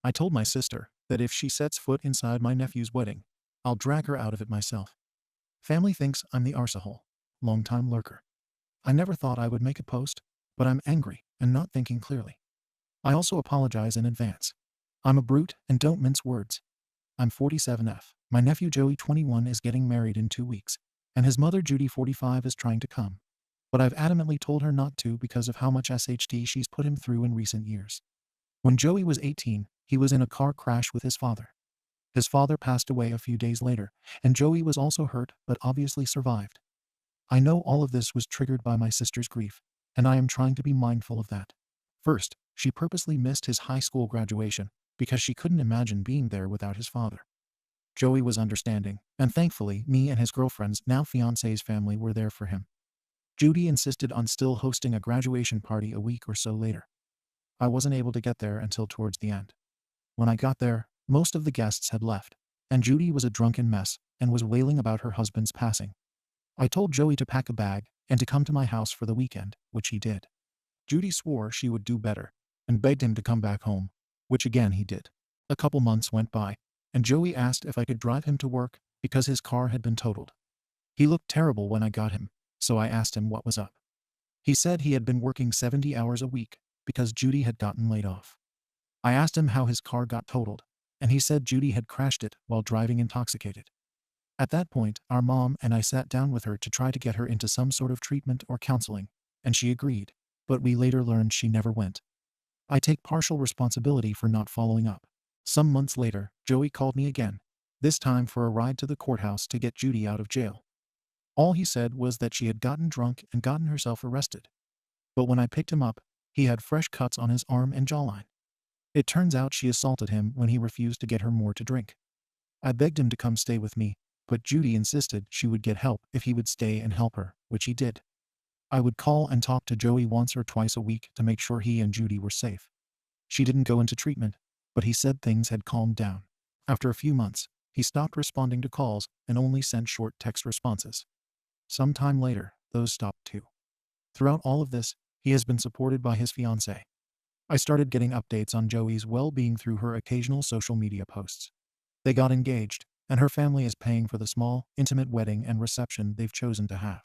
I told my sister that if she sets foot inside my nephew's wedding, I'll drag her out of it myself. Family thinks I'm the arsehole. Longtime lurker. I never thought I would make a post, but I'm angry and not thinking clearly. I also apologize in advance. I'm a brute and don't mince words. I'm 47F. My nephew Joey 21 is getting married in 2 weeks, and his mother Judy 45 is trying to come. But I've adamantly told her not to because of how much SHT she's put him through in recent years. When Joey was 18, he was in a car crash with his father. His father passed away a few days later, and Joey was also hurt but obviously survived. I know all of this was triggered by my sister's grief, and I am trying to be mindful of that. First, she purposely missed his high school graduation because she couldn't imagine being there without his father. Joey was understanding, and thankfully, me and his girlfriend's now fiance's family were there for him. Judy insisted on still hosting a graduation party a week or so later. I wasn't able to get there until towards the end. When I got there, most of the guests had left, and Judy was a drunken mess and was wailing about her husband's passing. I told Joey to pack a bag and to come to my house for the weekend, which he did. Judy swore she would do better and begged him to come back home, which again he did. A couple months went by, and Joey asked if I could drive him to work because his car had been totaled. He looked terrible when I got him, so I asked him what was up. He said he had been working 70 hours a week because Judy had gotten laid off. I asked him how his car got totaled, and he said Judy had crashed it while driving intoxicated. At that point, our mom and I sat down with her to try to get her into some sort of treatment or counseling, and she agreed, but we later learned she never went. I take partial responsibility for not following up. Some months later, Joey called me again, this time for a ride to the courthouse to get Judy out of jail. All he said was that she had gotten drunk and gotten herself arrested. But when I picked him up, he had fresh cuts on his arm and jawline. It turns out she assaulted him when he refused to get her more to drink. I begged him to come stay with me, but Judy insisted she would get help if he would stay and help her, which he did. I would call and talk to Joey once or twice a week to make sure he and Judy were safe. She didn't go into treatment, but he said things had calmed down. After a few months, he stopped responding to calls and only sent short text responses. Some time later, those stopped too. Throughout all of this, he has been supported by his fiancée. I started getting updates on Joey's well-being through her occasional social media posts. They got engaged, and her family is paying for the small, intimate wedding and reception they've chosen to have.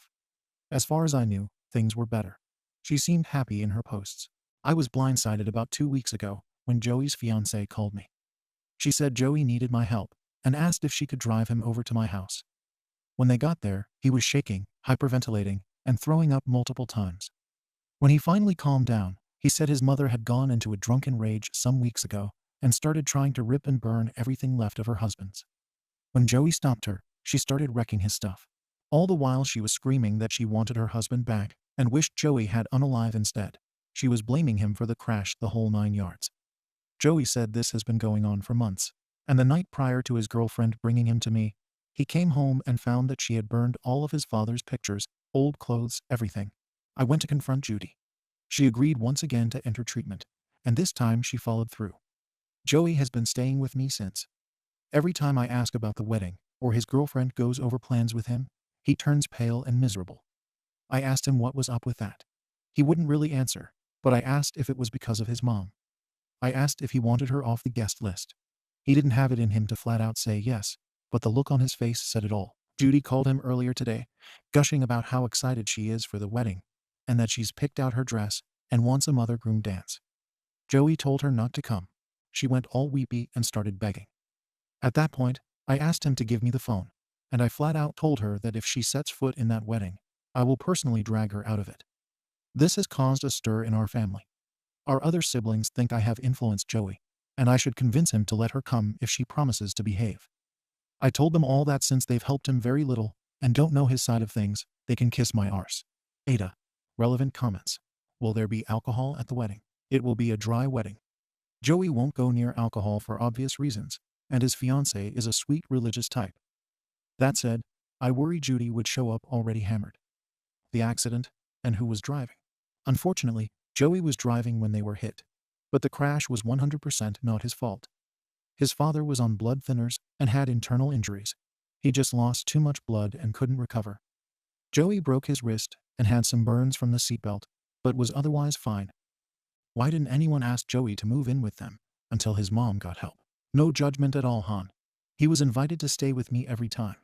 As far as I knew, things were better. She seemed happy in her posts. I was blindsided about 2 weeks ago when Joey's fiancée called me. She said Joey needed my help and asked if she could drive him over to my house. When they got there, he was shaking, hyperventilating, and throwing up multiple times. When he finally calmed down, he said his mother had gone into a drunken rage some weeks ago and started trying to rip and burn everything left of her husband's. When Joey stopped her, she started wrecking his stuff. All the while she was screaming that she wanted her husband back and wished Joey had unalive instead. She was blaming him for the crash, the whole 9 yards. Joey said this has been going on for months, and the night prior to his girlfriend bringing him to me, he came home and found that she had burned all of his father's pictures, old clothes, everything. I went to confront Judy. She agreed once again to enter treatment, and this time she followed through. Joey has been staying with me since. Every time I ask about the wedding, or his girlfriend goes over plans with him, he turns pale and miserable. I asked him what was up with that. He wouldn't really answer, but I asked if it was because of his mom. I asked if he wanted her off the guest list. He didn't have it in him to flat out say yes, but the look on his face said it all. Judy called him earlier today, gushing about how excited she is for the wedding, and that she's picked out her dress and wants a mother-groom dance. Joey told her not to come. She went all weepy and started begging. At that point, I asked him to give me the phone, and I flat out told her that if she sets foot in that wedding, I will personally drag her out of it. This has caused a stir in our family. Our other siblings think I have influenced Joey, and I should convince him to let her come if she promises to behave. I told them all that since they've helped him very little and don't know his side of things, they can kiss my arse. AITA. Relevant comments. Will there be alcohol at the wedding? It will be a dry wedding. Joey won't go near alcohol for obvious reasons, and his fiancée is a sweet religious type. That said, I worry Judy would show up already hammered. The accident, and who was driving? Unfortunately, Joey was driving when they were hit, but the crash was 100% not his fault. His father was on blood thinners and had internal injuries. He just lost too much blood and couldn't recover. Joey broke his wrist and had some burns from the seatbelt, but was otherwise fine. Why didn't anyone ask Joey to move in with them? until his mom got help. No judgment at all, hon. He was invited to stay with me every time.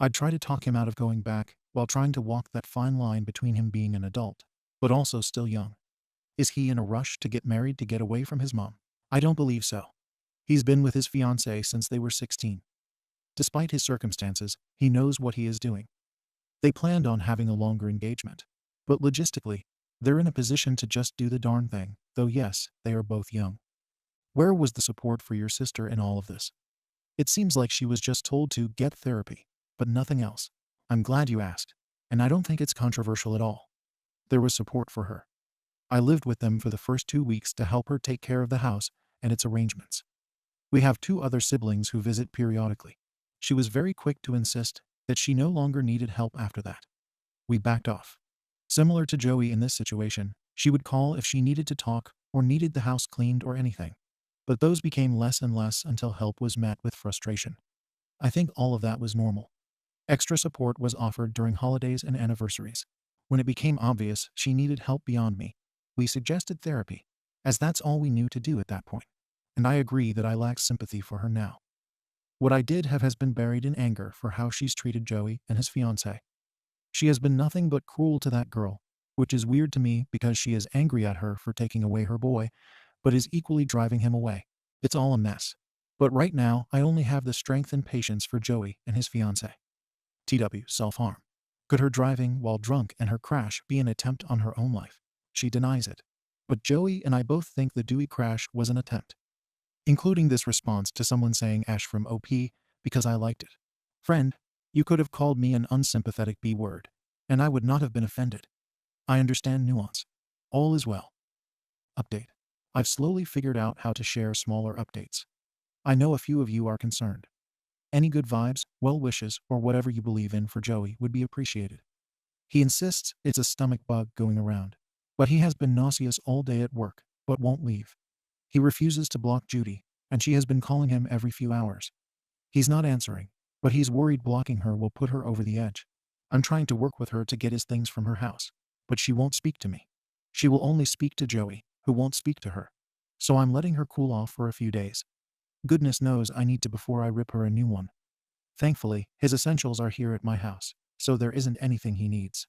I'd try to talk him out of going back while trying to walk that fine line between him being an adult, but also still young. Is he in a rush to get married to get away from his mom? I don't believe so. He's been with his fiancée since they were 16. Despite his circumstances, he knows what he is doing. They planned on having a longer engagement, but logistically, they're in a position to just do the darn thing, though yes, they are both young. Where was the support for your sister in all of this? It seems like she was just told to get therapy, but nothing else. I'm glad you asked, and I don't think it's controversial at all. There was support for her. I lived with them for the first 2 weeks to help her take care of the house and its arrangements. We have 2 other siblings who visit periodically. She was very quick to insist that she no longer needed help after that. We backed off. Similar to Joey in this situation, she would call if she needed to talk or needed the house cleaned or anything. But those became less and less until help was met with frustration. I think all of that was normal. Extra support was offered during holidays and anniversaries. When it became obvious she needed help beyond me, we suggested therapy, as that's all we knew to do at that point. And I agree that I lack sympathy for her now. What I did have has been buried in anger for how she's treated Joey and his fiancée. She has been nothing but cruel to that girl, which is weird to me because she is angry at her for taking away her boy, but is equally driving him away. It's all a mess. But right now, I only have the strength and patience for Joey and his fiancée. TW, self-harm. Could her driving while drunk and her crash be an attempt on her own life? She denies it. But Joey and I both think the Dewey crash was an attempt. Including this response to someone saying Ash from OP because I liked it. Friend, you could have called me an unsympathetic B-word, and I would not have been offended. I understand nuance. All is well. Update. I've slowly figured out how to share smaller updates. I know a few of you are concerned. Any good vibes, well wishes, or whatever you believe in for Joey would be appreciated. He insists it's a stomach bug going around, but he has been nauseous all day at work, but won't leave. He refuses to block Judy, and she has been calling him every few hours. He's not answering, but he's worried blocking her will put her over the edge. I'm trying to work with her to get his things from her house, but she won't speak to me. She will only speak to Joey, who won't speak to her. So I'm letting her cool off for a few days. Goodness knows I need to before I rip her a new one. Thankfully, his essentials are here at my house, so there isn't anything he needs.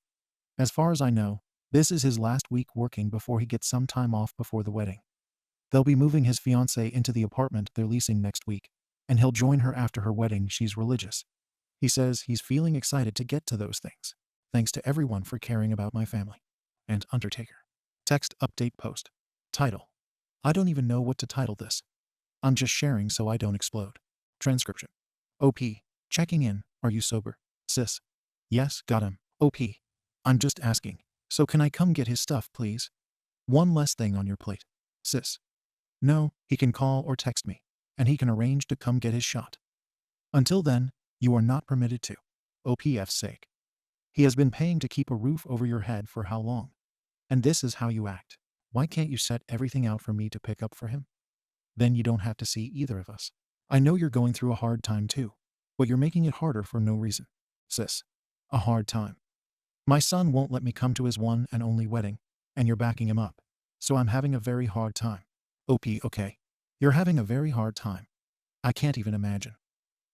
As far as I know, this is his last week working before he gets some time off before the wedding. They'll be moving his fiancée into the apartment they're leasing next week, and he'll join her after her wedding. She's religious. He says he's feeling excited to get to those things. Thanks to everyone for caring about my family. And Undertaker. Text update post. Title. I don't even know what to title this. I'm just sharing so I don't explode. Transcription. OP. Checking in. Are you sober? Sis. Yes, got him. OP. I'm just asking. So can I come get his stuff, please? One less thing on your plate. Sis. No, he can call or text me, and he can arrange to come get his shot. Until then, you are not permitted to. OPF's sake. He has been paying to keep a roof over your head for how long? And this is how you act. Why can't you set everything out for me to pick up for him? Then you don't have to see either of us. I know you're going through a hard time too, but you're making it harder for no reason. Sis. A hard time. My son won't let me come to his one and only wedding, and you're backing him up. So I'm having a very hard time. OP, okay. You're having a very hard time. I can't even imagine.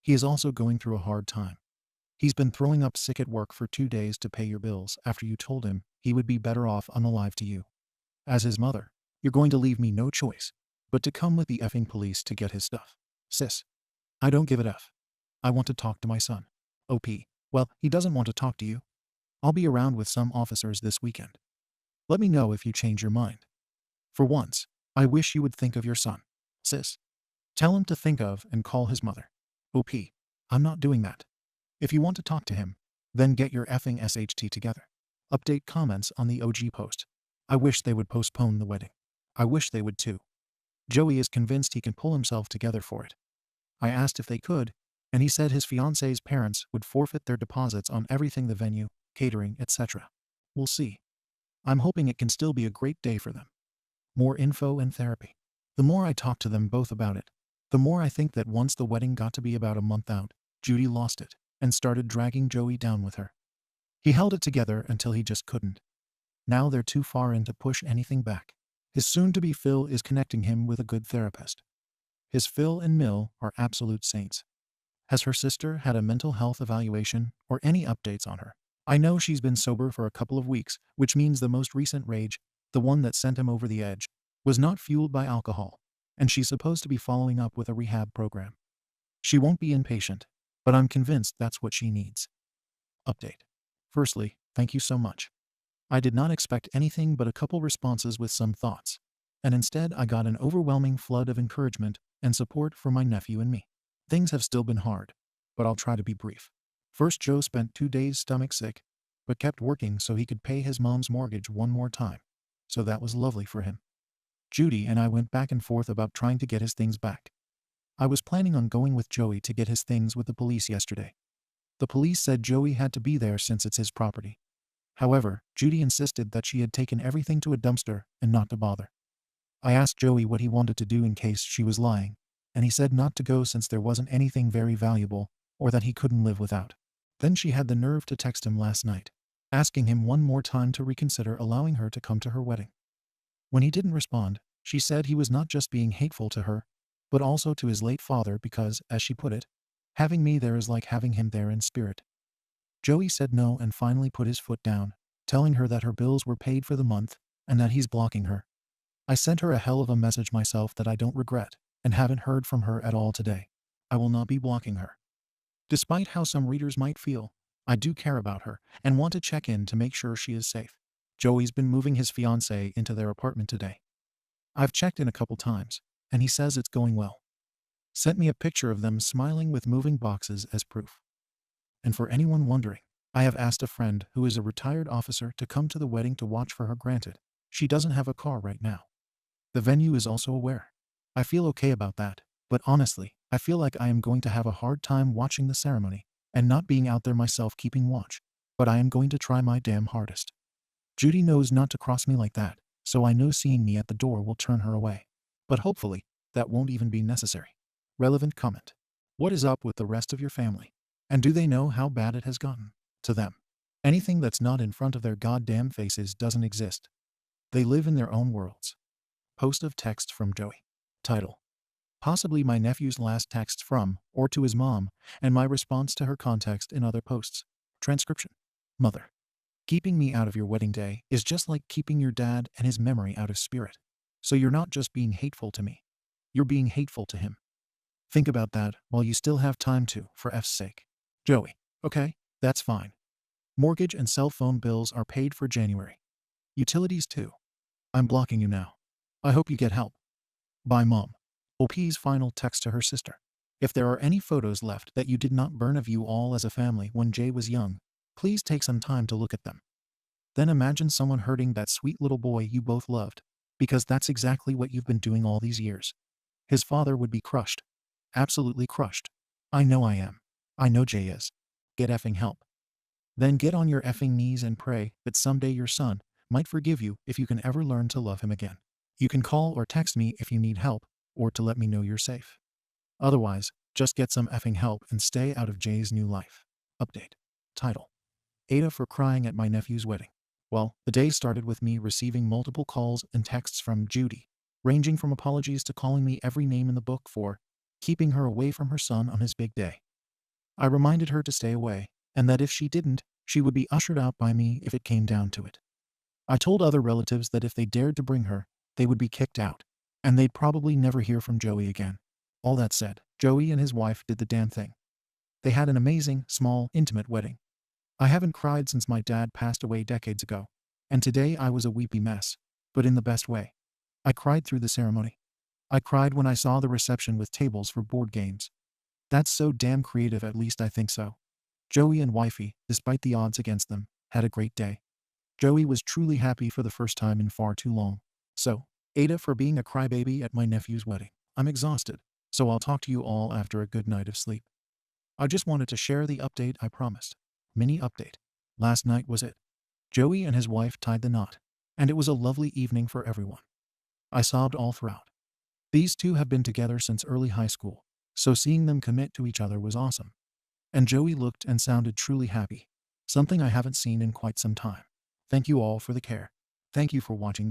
He is also going through a hard time. He's been throwing up sick at work for 2 days to pay your bills after you told him he would be better off unalive to you. As his mother, you're going to leave me no choice but to come with the effing police to get his stuff. Sis. I don't give a F. I want to talk to my son. OP. Well, he doesn't want to talk to you. I'll be around with some officers this weekend. Let me know if you change your mind. For once, I wish you would think of your son. Sis. Tell him to think of and call his mother. OP. I'm not doing that. If you want to talk to him, then get your effing SHT together. Update comments on the OG post. I wish they would postpone the wedding. I wish they would too. Joey is convinced he can pull himself together for it. I asked if they could, and he said his fiancée's parents would forfeit their deposits on everything: the venue, catering, etc. We'll see. I'm hoping it can still be a great day for them. More info and therapy. The more I talk to them both about it, the more I think that once the wedding got to be about a month out, Judy lost it and started dragging Joey down with her. He held it together until he just couldn't. Now they're too far in to push anything back. His soon-to-be Phil is connecting him with a good therapist. His Phil and Mill are absolute saints. Has her sister had a mental health evaluation or any updates on her? I know she's been sober for a couple of weeks, which means the most recent rage, the one that sent him over the edge, was not fueled by alcohol, and she's supposed to be following up with a rehab program. She won't be inpatient, but I'm convinced that's what she needs. Update. Firstly, thank you so much. I did not expect anything but a couple responses with some thoughts, and instead I got an overwhelming flood of encouragement and support for my nephew and me. Things have still been hard, but I'll try to be brief. First, Joe spent 2 days stomach sick, but kept working so he could pay his mom's mortgage one more time, so that was lovely for him. Judy and I went back and forth about trying to get his things back. I was planning on going with Joey to get his things with the police yesterday. The police said Joey had to be there since it's his property. However, Judy insisted that she had taken everything to a dumpster and not to bother. I asked Joey what he wanted to do in case she was lying, and he said not to go since there wasn't anything very valuable or that he couldn't live without. Then she had the nerve to text him last night, asking him one more time to reconsider allowing her to come to her wedding. When he didn't respond, she said he was not just being hateful to her, but also to his late father because, as she put it, having me there is like having him there in spirit. Joey said no and finally put his foot down, telling her that her bills were paid for the month and that he's blocking her. I sent her a hell of a message myself that I don't regret and haven't heard from her at all today. I will not be blocking her. Despite how some readers might feel, I do care about her and want to check in to make sure she is safe. Joey's been moving his fiancée into their apartment today. I've checked in a couple times, and he says it's going well. Sent me a picture of them smiling with moving boxes as proof. And for anyone wondering, I have asked a friend who is a retired officer to come to the wedding to watch for her. Granted, she doesn't have a car right now. The venue is also aware. I feel okay about that, but honestly, I feel like I am going to have a hard time watching the ceremony and not being out there myself keeping watch, but I am going to try my damn hardest. Judy knows not to cross me like that, so I know seeing me at the door will turn her away. But hopefully, that won't even be necessary. Relevant comment. What is up with the rest of your family? And do they know how bad it has gotten? To them, anything that's not in front of their goddamn faces doesn't exist. They live in their own worlds. Post of text from Joey. Title. Possibly my nephew's last text from or to his mom, and my response to her context in other posts. Transcription. Mother. Keeping me out of your wedding day is just like keeping your dad and his memory out of spirit. So you're not just being hateful to me. You're being hateful to him. Think about that while you still have time to, for F's sake. Joey. Okay, that's fine. Mortgage and cell phone bills are paid for January. Utilities too. I'm blocking you now. I hope you get help. Bye, Mom. OP's final text to her sister. If there are any photos left that you did not burn of you all as a family when Jay was young, please take some time to look at them. Then imagine someone hurting that sweet little boy you both loved, because that's exactly what you've been doing all these years. His father would be crushed. Absolutely crushed. I know I am. I know Jay is. Get effing help. Then get on your effing knees and pray that someday your son might forgive you if you can ever learn to love him again. You can call or text me if you need help or to let me know you're safe. Otherwise, just get some effing help and stay out of Jay's new life. Update. Title. AITA for crying at my nephew's wedding. Well, the day started with me receiving multiple calls and texts from Judy, ranging from apologies to calling me every name in the book for keeping her away from her son on his big day. I reminded her to stay away, and that if she didn't, she would be ushered out by me if it came down to it. I told other relatives that if they dared to bring her, they would be kicked out, and they'd probably never hear from Joey again. All that said, Joey and his wife did the damn thing. They had an amazing, small, intimate wedding. I haven't cried since my dad passed away decades ago, and today I was a weepy mess, but in the best way. I cried through the ceremony. I cried when I saw the reception with tables for board games. That's so damn creative, at least I think so. Joey and wifey, despite the odds against them, had a great day. Joey was truly happy for the first time in far too long. So, AITA for being a crybaby at my nephew's wedding. I'm exhausted, so I'll talk to you all after a good night of sleep. I just wanted to share the update I promised. Mini update. Last night was it. Joey and his wife tied the knot, and it was a lovely evening for everyone. I sobbed all throughout. These two have been together since early high school, so seeing them commit to each other was awesome. And Joey looked and sounded truly happy, something I haven't seen in quite some time. Thank you all for the care. Thank you for watching the video.